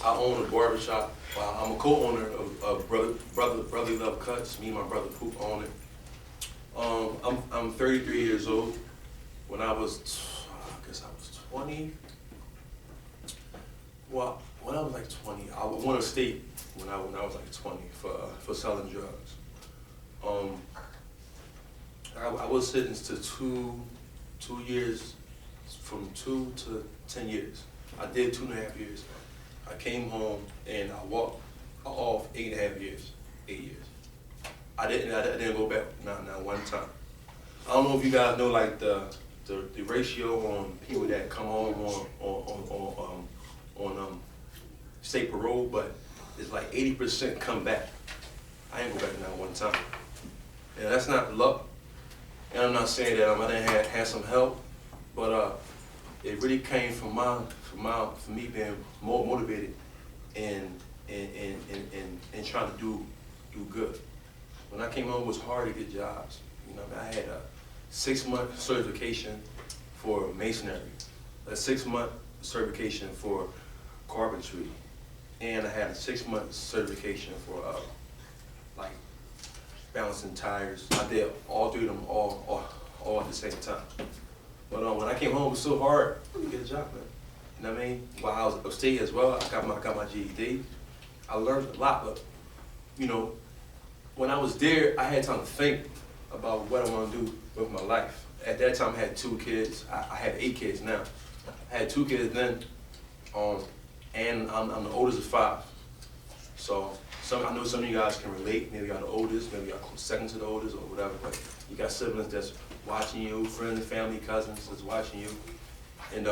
I own a barbershop. I'm a co-owner of Brotherly Love Cuts. Me and my brother Poop own it. I'm 33 years old. When I was, I guess I was 20. Well, when I was like 20, I won a state when I was like 20 for selling drugs. I was sentenced to two years, from 2 to 10 years. I did 2.5 years. I came home and I walked off 8.5 years, 8 years. I didn't go back not one time. I don't know if you guys know like the ratio on people that come home on state parole, but it's like 80% come back. I ain't go back not one time. And that's not luck. And I'm not saying that I didn't have some help, but it really came from me being more motivated and trying to do good. When I came home, it was hard to get jobs. You know, I had a 6-month certification for masonry, a 6-month certification for carpentry, and I had a 6-month certification for like balancing tires. I did all 3 of them all at the same time. But when I came home, it was so hard to get a job, man. You know what I mean? While I was upstate as well, I got my GED. I learned a lot, but you know, when I was there, I had time to think about what I want to do with my life. At that time, I had 2 kids. I have 8 kids now. I had 2 kids then, and I'm the oldest of 5. So I know some of you guys can relate. Maybe you're the oldest, maybe you're second to the oldest, or whatever. But you got siblings that's watching you, friends, family, cousins that's watching you, and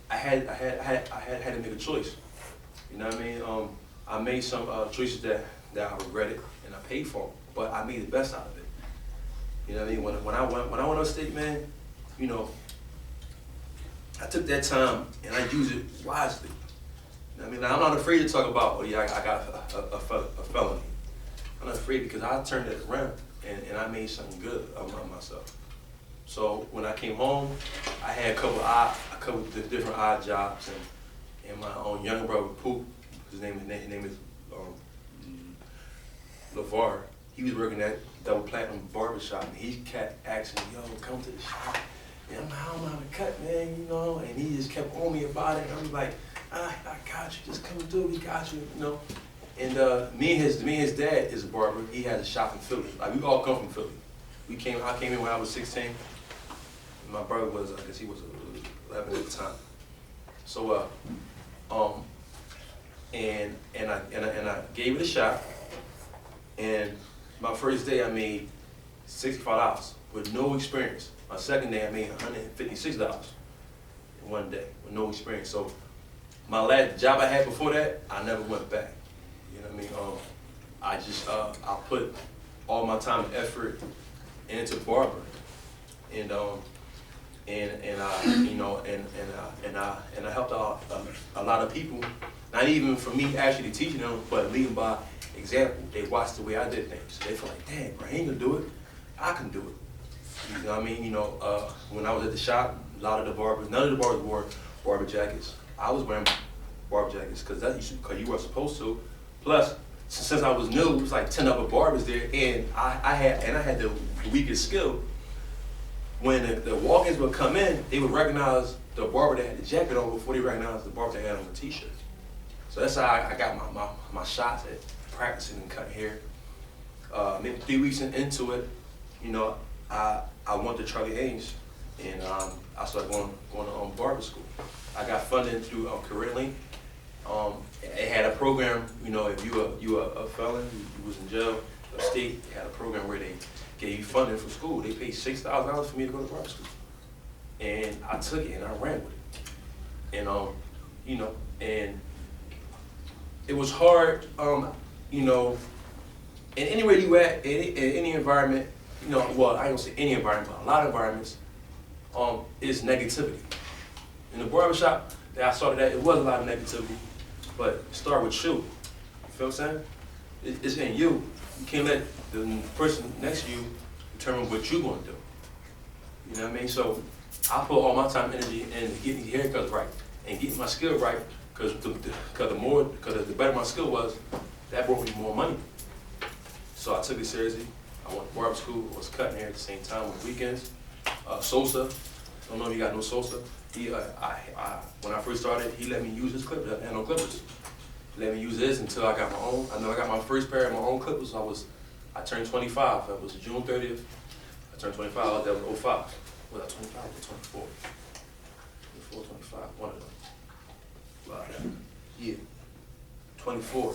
I had to make a choice. You know what I mean? I made some choices that I regretted, and I paid for them, but I made the best out of it. You know what I mean? When I went upstate, man, you know, I took that time and I used it wisely. You know what I mean? Now, I'm not afraid to talk about, oh yeah, I got a felony. I'm not afraid because I turned it around and I made something good of myself. So when I came home, I had a couple of different odd jobs, and my own younger brother Poop, his name is LeVar. He was working at Double Platinum Barbershop, and he kept asking me, yo, come to the shop. And I'm like, I don't know how to cut, man, you know. And he just kept on me about it. And I was like, I got you, just come through, we got you, you know. And me and his dad is a barber. He has a shop in Philly. Like, we all come from Philly. I came in when I was 16. My brother was, I guess he was 11 at the time. So, and I gave it a shot. And my first day I made $65 with no experience. My second day I made $156 in one day with no experience. So my last job I had before that, I never went back. You know what I mean? I just I put all my time and effort into barbering, and I helped out a lot of people. Not even for me actually teaching them, but leading by example. They watched the way I did things. They feel like, dang, bro, I ain't gonna do it. I can do it. You know what I mean? You know, when I was at the shop, a lot of the barbers, none of the barbers wore barber jackets. I was wearing barber jackets because you were supposed to. Plus, since I was new, it was like 10 other barbers there, and I had the weakest skill. When the walk-ins would come in, they would recognize the barber that had the jacket on before they recognized the barber that had on the t-shirt. So that's how I got my shots at practicing and cutting hair. Maybe 3 weeks into it, you know, I went to Charlie Haynes, and I started going to barber school. I got funded through Career Link. It had a program, you know, if you were a felon, you was in jail, upstate, they had a program where they gave you funding for school. They paid $6,000 for me to go to barber school. And I took it and I ran with it. And, you know, and it was hard, you know, and anywhere you at, in any environment, you know, well, I don't say any environment, but a lot of environments, is negativity. In the barbershop that I started at, it was a lot of negativity, but start with you. You feel what I'm saying? It's in you. You can't let the person next to you determine what you're going to do. You know what I mean? So I put all my time and energy in getting these haircuts right and getting my skill right, Because the better my skill was, that brought me more money. So I took it seriously. I went to barber school. I was cutting hair at the same time on the weekends. Sosa, don't know if you got no Sosa. When I first started, he let me use his clippers. I had no clippers. He let me use his until I got my own. I know I got my first pair of my own clippers. I turned 25. That was June 30th. I turned 25. That was 05. Was that 25 or 24? 24, 25, one of them. Yeah, 24.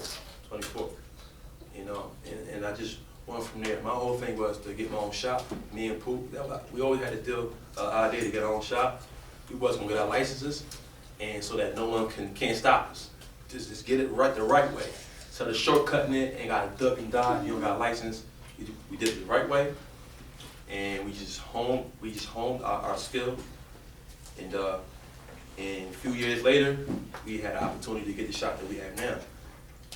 You know, and I just went from there. My whole thing was to get my own shop. Me and Pooh, we always had a deal, idea to get our own shop. We wasn't gonna get our licenses, and so that no one can't stop us. Just get it right the right way. So the shortcutting it ain't got to duck and dive. You don't got a license. We did it the right way, and we just honed our skill. And a few years later, we had an opportunity to get the shop that we have now.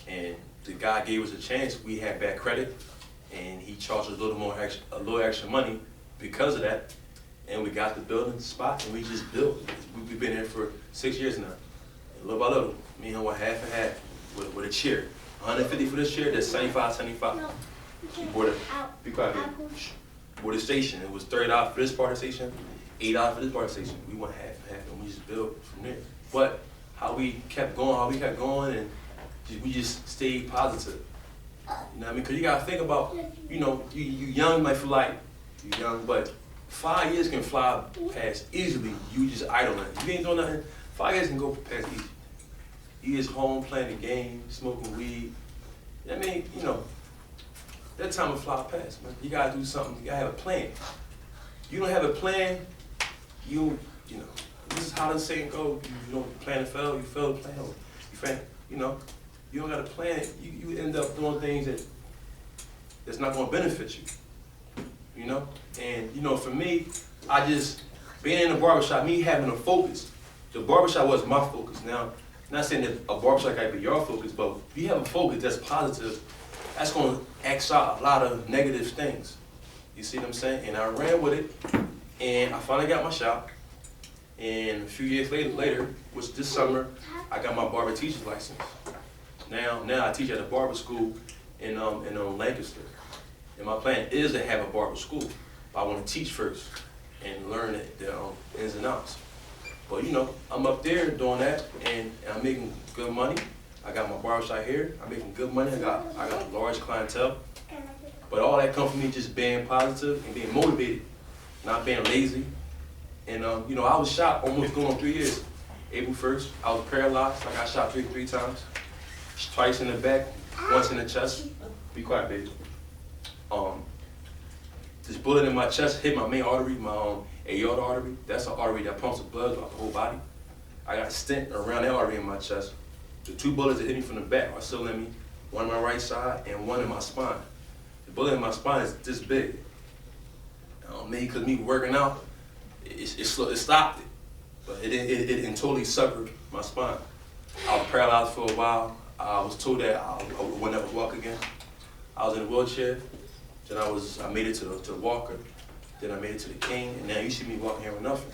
And the guy gave us a chance. We had bad credit, and he charged us a little extra money because of that. And we got the building spot, and we just built. We've been here for 6 years now. And little by little, me and him went half and half with a chair. 150 for this chair, that's 75. We bought a station. It was $30 for this part of the station, $8 for this part of the station. We went half and half, and we just built from there. But how we kept going, and we just stayed positive. You know what I mean? Because you got to think about, you know, you young, might feel like you're young, but 5 years can fly past easily. You just idling. You ain't doing nothing. 5 years can go past easy. You just home playing the game, smoking weed. I mean, you know, that time will fly past, man. You gotta do something. You gotta have a plan. You don't have a plan, you know, this is how the saying goes. You don't plan to fail, you fail to plan. You know, you don't got a plan. You end up doing things that's not gonna benefit you. You know, and you know, for me, I just being in the barbershop, me having a focus. The barbershop was my focus. Now, not saying that a barbershop gotta be your focus, but if you have a focus that's positive, that's gonna X out a lot of negative things. You see what I'm saying? And I ran with it, and I finally got my shop. And a few years later, which this summer, I got my barber teacher's license. Now I teach at a barber school in Lancaster. And my plan is to have a barber school, but I want to teach first and learn the ins and outs. But you know, I'm up there doing that, and I'm making good money. I got my barbershop here. I'm making good money. I got a large clientele. But all that comes from me just being positive and being motivated, not being lazy. And you know, I was shot almost going on 3 years. April 1st, I was paralyzed. I got shot three times. Twice in the back, once in the chest. Be quiet, baby. This bullet in my chest hit my main artery, my aorta artery. That's an artery that pumps the blood throughout the whole body. I got a stent around that artery in my chest. The 2 bullets that hit me from the back are still in me, one on my right side and one in my spine. The bullet in my spine is this big. Maybe because me working out, it stopped it, but it didn't totally sever my spine. I was paralyzed for a while. I was told that I would never walk again. I was in a wheelchair. Then I made it to the walker. Then I made it to the cane, and now you see me walking here with nothing.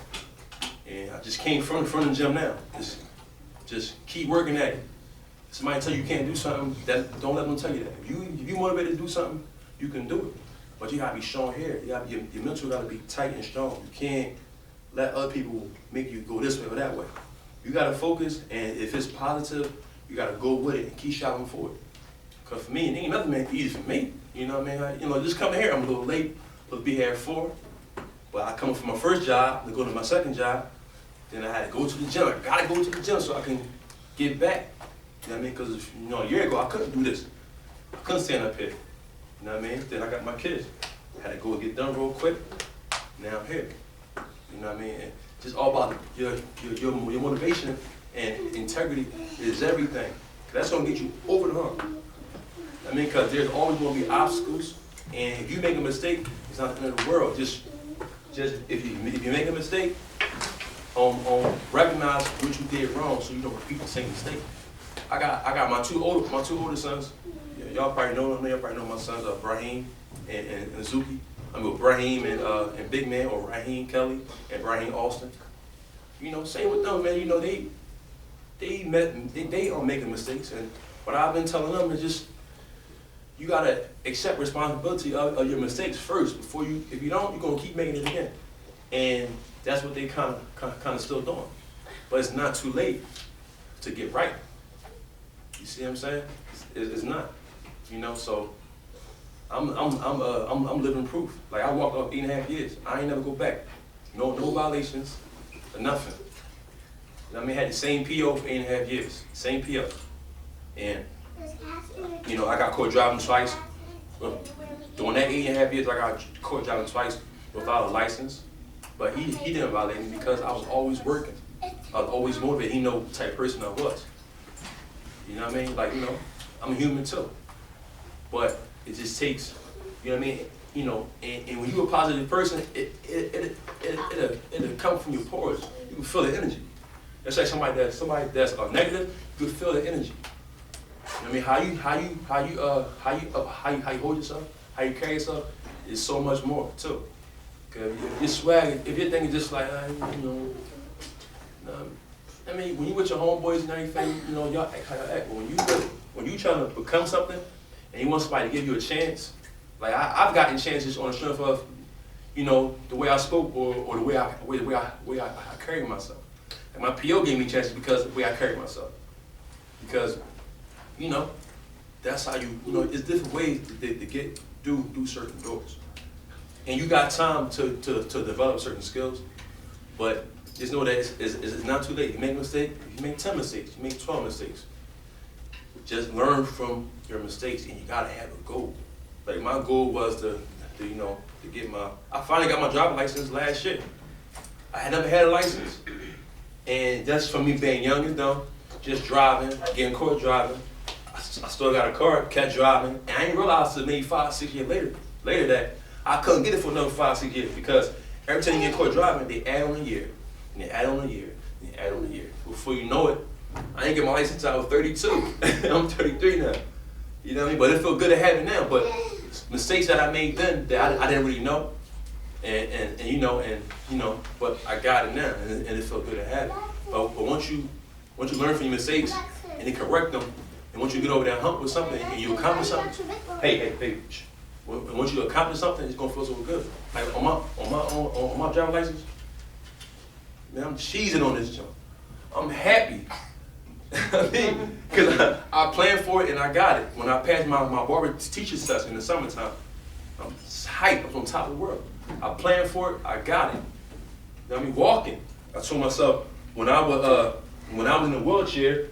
And I just came from the gym now. Just keep working at it. Somebody tell you can't do something, don't let them tell you that. If you motivated to do something, you can do it. But you gotta be strong here. Your mental gotta be tight and strong. You can't let other people make you go this way or that way. You gotta focus, and if it's positive, you gotta go with it and keep shouting for it. Cause for me, it ain't nothing easy for me. You know what I mean? Just coming here, I'm a little late. Supposed to be here at 4. But I come from my first job to go to my second job. Then I had to go to the gym. I gotta go to the gym so I can get back. You know what I mean? Because a year ago I couldn't do this. I couldn't stand up here. You know what I mean? Then I got my kids. I had to go and get done real quick. Now I'm here. You know what I mean? And just all about your motivation and integrity is everything. That's gonna get you over the hump. I mean, because there's always gonna be obstacles, and if you make a mistake, it's not the end of the world. Just if you make a mistake, recognize what you did wrong so you don't repeat the same mistake. I got my two older sons. Yeah, y'all probably know them. Y'all probably know my sons, Brahim and Zuki. I mean, Brahim and Big Man, or Raheem Kelly and Brahim Austin. You know, same with them, man. You know, they are making mistakes, and what I've been telling them is just, you gotta accept responsibility of your mistakes first before you. If you don't, you're gonna keep making it again, and that's what they kind of still doing. But it's not too late to get right. You see what I'm saying? It's not. You know, so I'm living proof. Like, I walked off 8.5 years. I ain't never go back. No violations, or nothing. I mean, I had the same PO for 8.5 years. Same PO. And, you know, I got caught driving twice. During that 8.5 years, I got caught driving twice without a license. But he didn't violate me because I was always working. I was always motivated. He know the type of person I was. You know what I mean? Like, you know, I'm a human too. But it just takes, you know what I mean? You know, and when you're a positive person, it'll come from your pores. You can feel the energy. It's like somebody that's negative, you can feel the energy. You know what I mean? How you hold yourself, how you carry yourself, is so much more too. Cause your swag, if your thing is just like, you know, I mean, when you with your homeboys and everything, you know, y'all act how y'all act. But when you trying to become something, and you want somebody to give you a chance, like I've gotten chances on the strength of, you know, the way I spoke or the way I carried myself. And my PO gave me chances because of the way I carried myself. Because, you know, that's how you know, it's different ways to do certain doors. And you got time to develop certain skills, but just know that it's not too late. You make a mistake, you make 10 mistakes, you make 12 mistakes. Just learn from your mistakes, and you gotta have a goal. Like, my goal was to get I finally got my driver's license last year. I had never had a license. And that's from me being young and dumb, just driving, getting caught driving. I still got a car, kept driving, and I didn't realize until maybe 5-6 years later that I couldn't get it for another 5-6 years, because every time you get caught driving, they add on a year, and they add on a year, and they add on a year. Before you know it, I didn't get my license until I was 32. I'm 33 now. You know what I mean? But it feels good to have it now. But mistakes that I made then that I didn't really know, but I got it now, and it felt good to have it. But once you learn from your mistakes and then correct them, and once you get over that hump with something and you accomplish something, hey, and once you accomplish something, it's gonna feel so good. Like on my driver's license, man, I'm cheesing on this jump. I'm happy. I mean, because I planned for it and I got it. When I passed my barber teacher's test in the summertime, I'm hyped. I was on top of the world. I planned for it. I got it. You know what I mean? Walking. I told myself when I was in the wheelchair,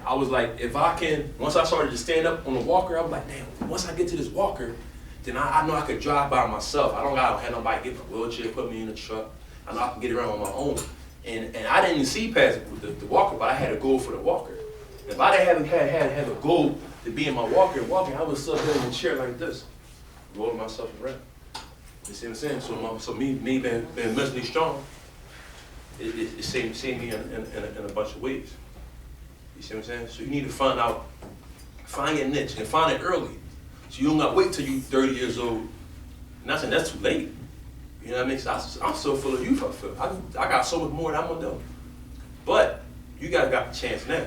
I was like, if I can, once I started to stand up on the walker, I was like, damn, once I get to this walker, then I know I could drive by myself. I don't gotta have nobody get my wheelchair, put me in the truck. I know I can get around on my own. And I didn't see past the walker, but I had a goal for the walker. If I didn't have a goal to be in my walking, I would still be in a chair like this, rolling myself around. You see what I'm saying? So me being mentally strong, it saved me in a bunch of ways. You see what I'm saying? So you need to find your niche and find it early. So you don't gotta wait till you're 30 years old. Not saying that's too late. You know what I mean? So I'm so full of youth, I feel. I got so much more that I'm gonna do. But you got the chance now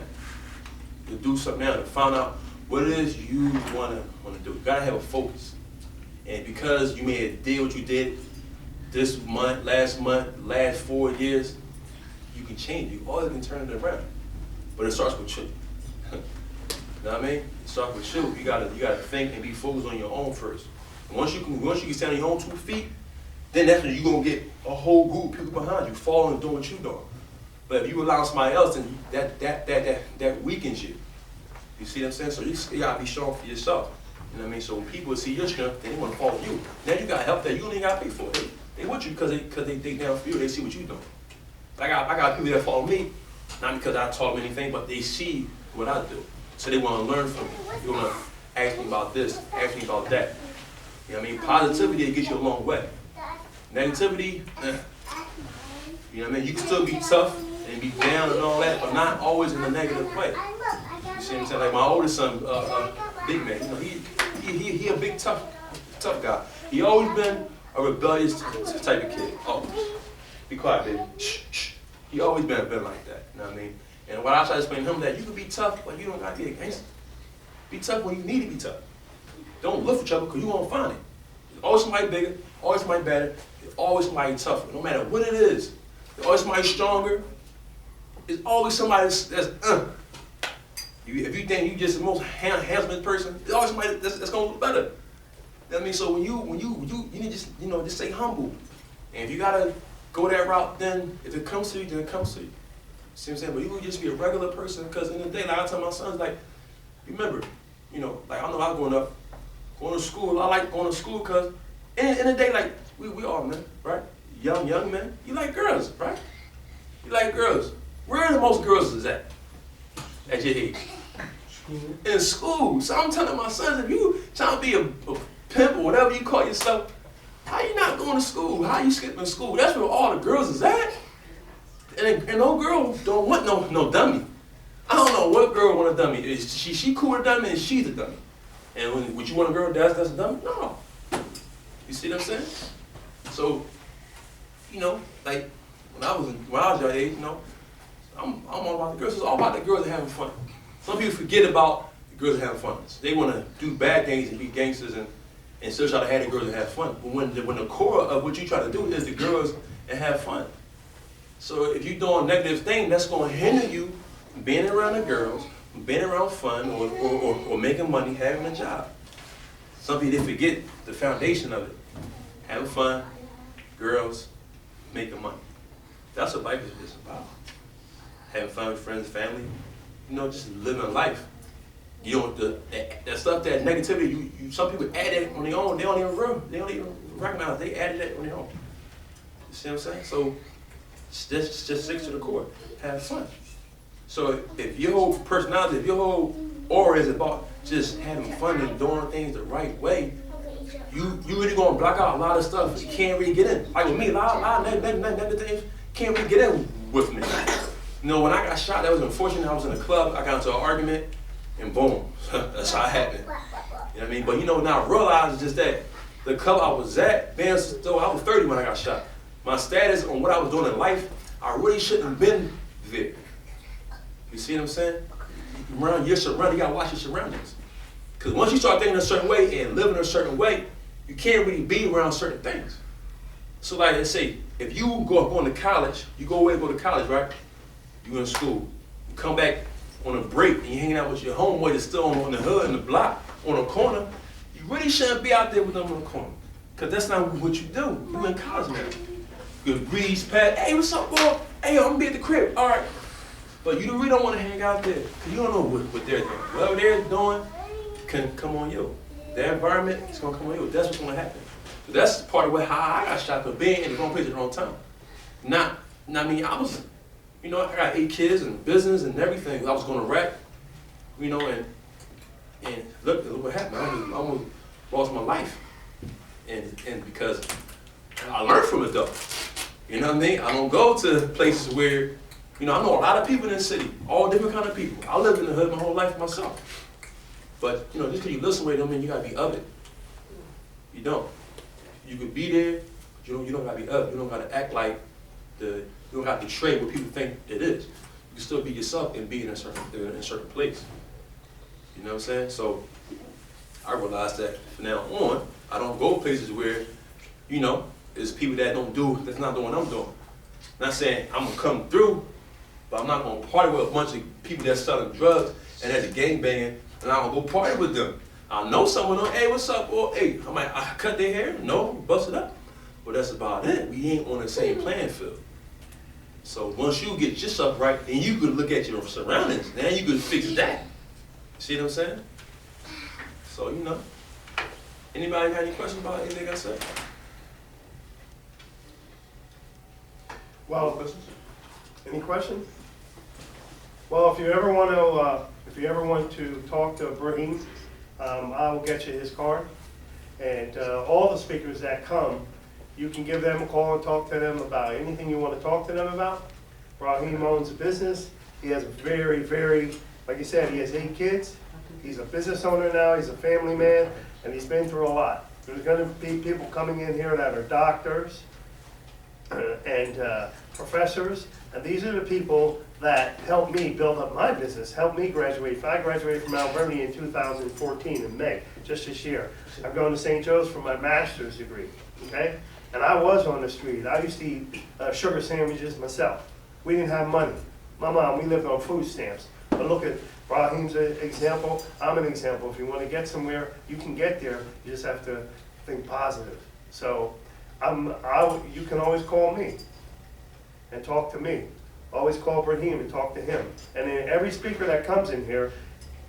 to do something now, to find out what it is you wanna do. You gotta have a focus. And because you may have did what you did this month, last 4 years, you can change it. You always can turn it around. But it starts with you. You know what I mean? It starts with you. You gotta think and be focused on your own first. And once you can stand on your own 2 feet, then that's when you're gonna get a whole group of people behind you, following and doing what you're doing. But if you allow somebody else, then that weakens you. You see what I'm saying? So you gotta be strong for yourself. You know what I mean? So when people see your strength, then they wanna follow you. Now you got help that you don't even gotta pay for. They with you because they down for you. They see what you're doing. I got people that follow me, not because I taught them anything, but they see what I do. So they wanna learn from me. You wanna ask me about this, ask me about that. You know what I mean? Positivity, it gets you a long way. Negativity, you know what I mean? You can still be tough and be down and all that, but not always in a negative way. You see what I'm saying? Like my oldest son, big man, you know, he a big tough guy. He always been a rebellious type of kid. Oh, be quiet, baby. Shh, shh. He always been like that. You know what I mean? And what I try to explain to him that you can be tough, but you don't got to be a gangster. Be tough when you need to be tough. Don't look for trouble because you won't find it. There's always somebody bigger, always somebody better, there's always somebody tougher. No matter what it is, there's always somebody stronger. There's always somebody that's if you think you just the most handsome person, there's always somebody that's gonna look better. I mean, so when you need to just stay humble. And if you gotta go that route, then if it comes to you, then it comes to you. See what I'm saying? But you would just be a regular person, because in the day, like I tell my sons, like, remember, like I know I was going to school. I like going to school because in the day, like we all men, right? Young men, you like girls, right? You like girls. Where are the most girls is at your age? School. In school. So I'm telling my sons, if you trying to be a pimp or whatever you call yourself, how you not going to school? How you skipping school? That's where all the girls is at. And no girl don't want no dummy. I don't know what girl want a dummy. Is she cool with a dummy and she's a dummy. And would you want a girl that's a dummy? No. You see what I'm saying? So, like when I was your age, I'm all about the girls. It's all about the girls that having fun. Some people forget about the girls that having fun. They want to do bad things and be gangsters and still try to have the girls that have fun. But when the core of what you try to do is the girls that have fun. So if you're doing negative things, that's going to hinder you from being around the girls, from being around fun, or making money, having a job. Some people, they forget the foundation of it. Having fun, girls, making money. That's what life is about. Having fun with friends, family, just living life. That stuff, that negativity, some people add that on their own. They don't even recognize they added that on their own. You see what I'm saying? So just stick to the core. Have fun. So if your whole personality, if your whole aura is about just having fun and doing things the right way, you really gonna block out a lot of stuff you can't really get in. Like with me, a lot of negative things can't really get in with me. When I got shot, that was unfortunate. I was in a club, I got into an argument, and boom, that's how it happened. You know what I mean? But now I realize just that the club I was at, man, so I was 30 when I got shot. My status on what I was doing in life, I really shouldn't have been there. You see what I'm saying? Around your surroundings, you gotta watch your surroundings. Because once you start thinking a certain way and living a certain way, you can't really be around certain things. So like I say, if you going to college, you go away to go to college, right? You in school, you come back on a break and you're hanging out with your homeboy that's still on the hood, in the block, on a corner, you really shouldn't be out there with them on the corner. Because that's not what you do. You in college now. You breeze past, hey, what's up, boy? Hey, I'm gonna be at the crib, all right. But you really don't want to hang out there, because you don't know what they're doing. Whatever they're doing can come on you. Their environment is gonna come on you. That's what's gonna happen. So that's part of how I got shot, for being in the wrong place at the wrong time. I was, I got 8 kids and business and everything. I was gonna wreck, and look what happened. I almost lost my life. And because I learned from it though. You know what I mean? I don't go to places where, I know a lot of people in the city, all different kind of people. I lived in the hood my whole life myself. But, just because you listen to it don't mean you gotta be of it. You don't. You could be there, but you don't gotta be of it. You don't gotta act like you don't gotta betray what people think it is. You can still be yourself and be in a certain place. You know what I'm saying? So I realized that from now on, I don't go places where, there's people that's not doing what I'm doing. Not saying I'm gonna come through, but I'm not gonna party with a bunch of people that's selling drugs and has a gangbang, and I'm gonna go party with them. I know someone, hey, what's up? Or hey, I cut their hair? No, bust it up. But that's about it. We ain't on the same playing field. So once you get yourself right, then you could look at your surroundings. Now you could fix that. See what I'm saying? So, anybody got any questions about anything I said? Well, any questions? Well, if you ever want to talk to Brahim, I will get you his card. And all the speakers that come, you can give them a call and talk to them about anything you want to talk to them about. Brahim owns a business. He has a very, very, like you said, he has 8 kids. He's a business owner now. He's a family man, and he's been through a lot. There's going to be people coming in here that are doctors and professors, and these are the people that helped me build up my business, helped me graduate. I graduated from Mount Vernon in 2014 in May, just this year. I'm going to St. Joe's for my master's degree, okay? And I was on the street. I used to eat sugar sandwiches myself. We didn't have money. My mom, we lived on food stamps. But look at Raheem's an example. I'm an example. If you want to get somewhere, you can get there. You just have to think positive. So you can always call me and talk to me. Always call Brahim and talk to him. And then every speaker that comes in here,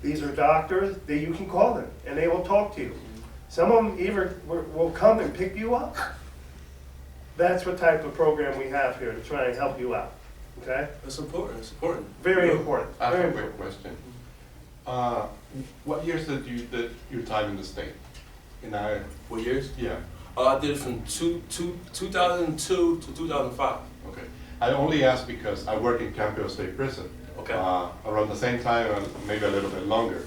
these are doctors that you can call them and they will talk to you. Some of them even will come and pick you up. That's what type of program we have here to try and help you out. Okay? That's important. It's important. Very important. I have Very a quick important. question. What years did your time in the state? What years? Yeah. I did it from 2002 to 2005. Okay. I only asked because I work in Campbell State Prison. Okay. Around the same time, maybe a little bit longer.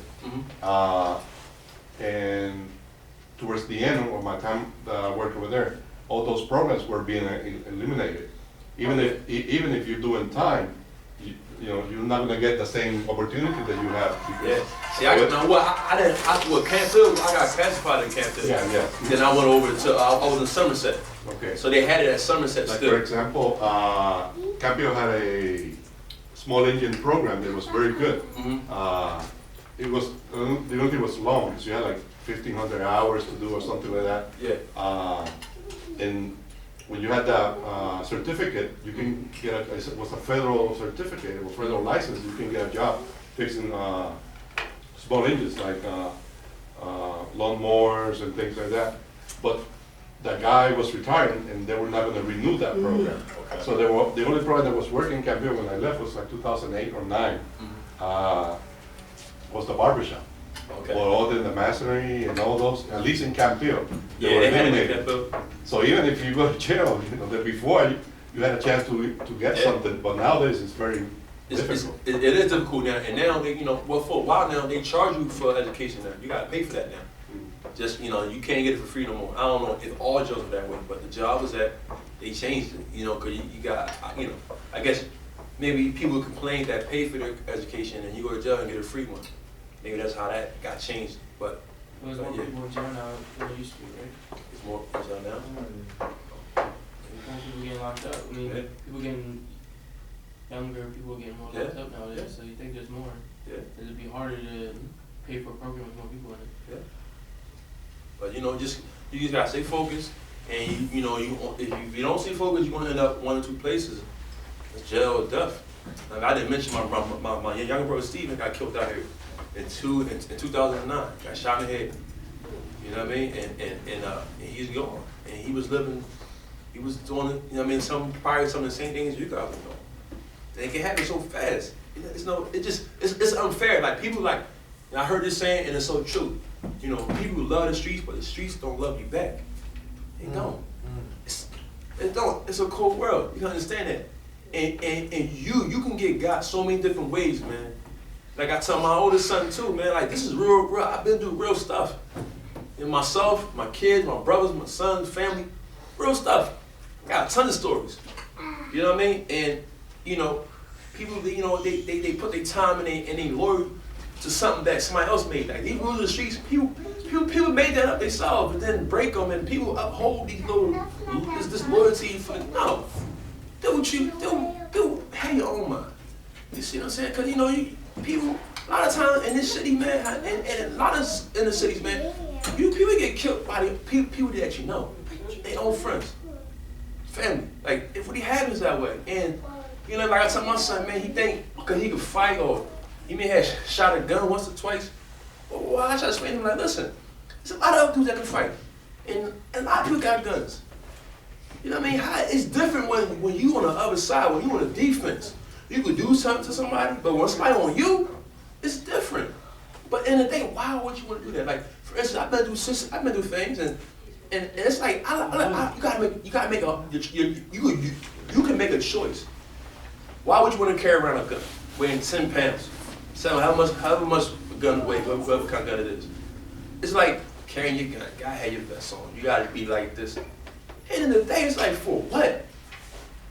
And towards the end of my time working over there, all those programs were being eliminated. Even if you're doing time, you're not going to get the same opportunity that you have. Yeah. See, I Camp Hill, I got classified in Camp Hill. Yeah. Then I went over to, I was in Somerset. Okay. So they had it at Somerset Like still. for example, Campio had a small engine program that was very good. It was, the only thing was long, because you had like 1,500 hours to do or something like that. Yeah. And when you had that certificate, you can get it was a federal certificate, it was federal license, you can get a job fixing small engines like lawnmowers and things like that. But the guy was retiring and they were not going to renew that program. Okay. So the only program that was working in Campio when I left was like 2008 or 9, was the barbershop. Okay. Or all the masonry and all those, at least in Campio. Yeah, they had it in Camp Hill. So even if you go to jail, before you had a chance to get something, but nowadays it's very difficult. It is difficult now, and now they, well, for a while now they charge you for education now. You gotta pay for that now. Just you can't get it for free no more. I don't know if all jails are that way, but the job is that they changed it. Because you got, I guess maybe people complain that pay for their education and you go to jail and get a free one. Maybe that's how that got changed, but. There's more people in jail now than there used to be, right? It's more in jail now. More people getting locked up. I mean, Yeah. people getting younger, people getting more locked up nowadays. Yeah. So you think there's more? Yeah. It'd be harder to pay for a program with more people in it. Yeah. But you just gotta stay focused, and if you don't stay focused, you're gonna end up one or two places, jail or death. Like I didn't mention my younger brother Steven got killed out here in 2009. Got shot in the head. You know what I mean? And he's gone. And he was doing, probably some of the same things you guys were doing. It can happen so fast. It's unfair. Like people I heard this saying, and it's so true. People love the streets, but the streets don't love you back. They don't. It's a cold world. You can understand that. And you can get got so many different ways, man. Like I tell my oldest son too, man, like this is real, I've been through real stuff. And myself, my kids, my brothers, my sons, family, real stuff. I got a ton of stories. You know what I mean? And, people, they put their time and they loyal to something that somebody else made. Like these rules of the streets, people made that up themselves, but then break them and people uphold these this loyalty for, no. Do have your own mind. You see what I'm saying? Because, people, a lot of times in this city, man, and a lot of in the cities, man, people get killed by the people that you know, their own friends, family. Like, it really happens that way. And, like I tell my son, man, he think because he could fight or he may have shot a gun once or twice. Well, I try to explain to him, like, listen, there's a lot of other dudes that can fight. And a lot of people got guns. You know what I mean? It's different when you on the other side, when you on the defense. You could do something to somebody, but when somebody on you, it's different. But in the day, why would you want to do that? Like, for instance, I've been through things, and it's like you gotta make you can make a choice. Why would you want to carry around a gun weighing 10 pounds? So however much a gun weighs, whatever kind of gun it is. It's like carrying your gun. Gotta have your vest on. You gotta be like this. And in the day, it's like, for what?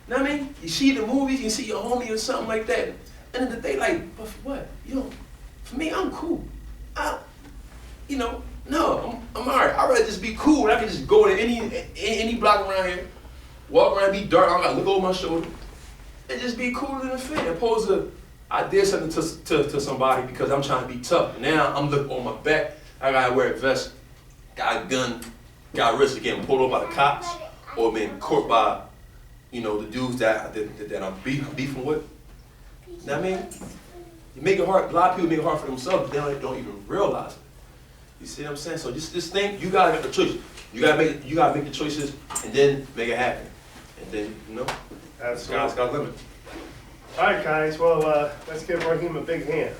know what I mean? You see the movies, you see your homie or something like that. And then they like, but for what? You know, for me, I'm cool. You know, no, I'm all right. I'd rather just be cool. I can just go to any block around here, walk around, be dark. I gotta look over my shoulder, and just be cool and fair. Opposed to I did something to somebody because I'm trying to be tough. Now I'm looking on my back. I gotta wear a vest, got a gun, got risk of getting pulled over by the cops or being caught by, you know, the dudes that I'm beefing with. You know what I mean? You make it hard. A lot of people make it hard for themselves, but they don't even realize it. You see what I'm saying? So just think, you gotta make the choice. You gotta make the choices and then make it happen. And then, you know, sky's got limit. All right, guys, well, let's give Raheem a big hand.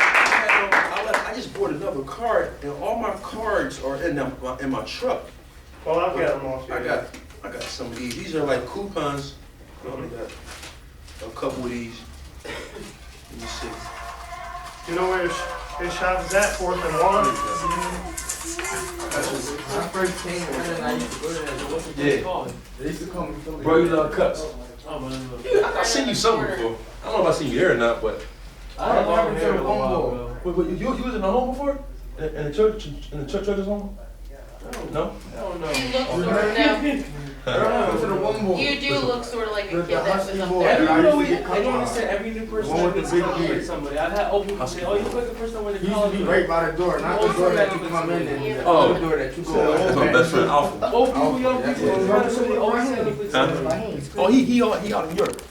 I just bought another card, and all my cards are in my truck. Well, I'll get them off you. I got some of these. These are like coupons. I only got a couple of these. Let me see. You know where his shop is at, 4th and 1? When I first came here, I used to go to that. What's the Yeah. called? They used to call me something. Bro, you love cuts. Oh, Yeah, I've seen you somewhere before. I don't know if I've seen you there or not, but. I had long hair a while ago. Wait, you was in the home before? In the church? In the church's home? No? I don't know. You look sort of now. To the one boy. You do look sort of like a The kid that was husky up boy. there. I used to get I cut don't by. understand every new person One with that the gets big called beard. somebody. I've had old people say, oh, you look like the person that went to He used to college. be right by the door, not the door that you come in and Oh. the door that you go That's my best friend, Alpha. Old people, young Yeah. people, trying to say they always say they Huh? Oh, he out in Europe.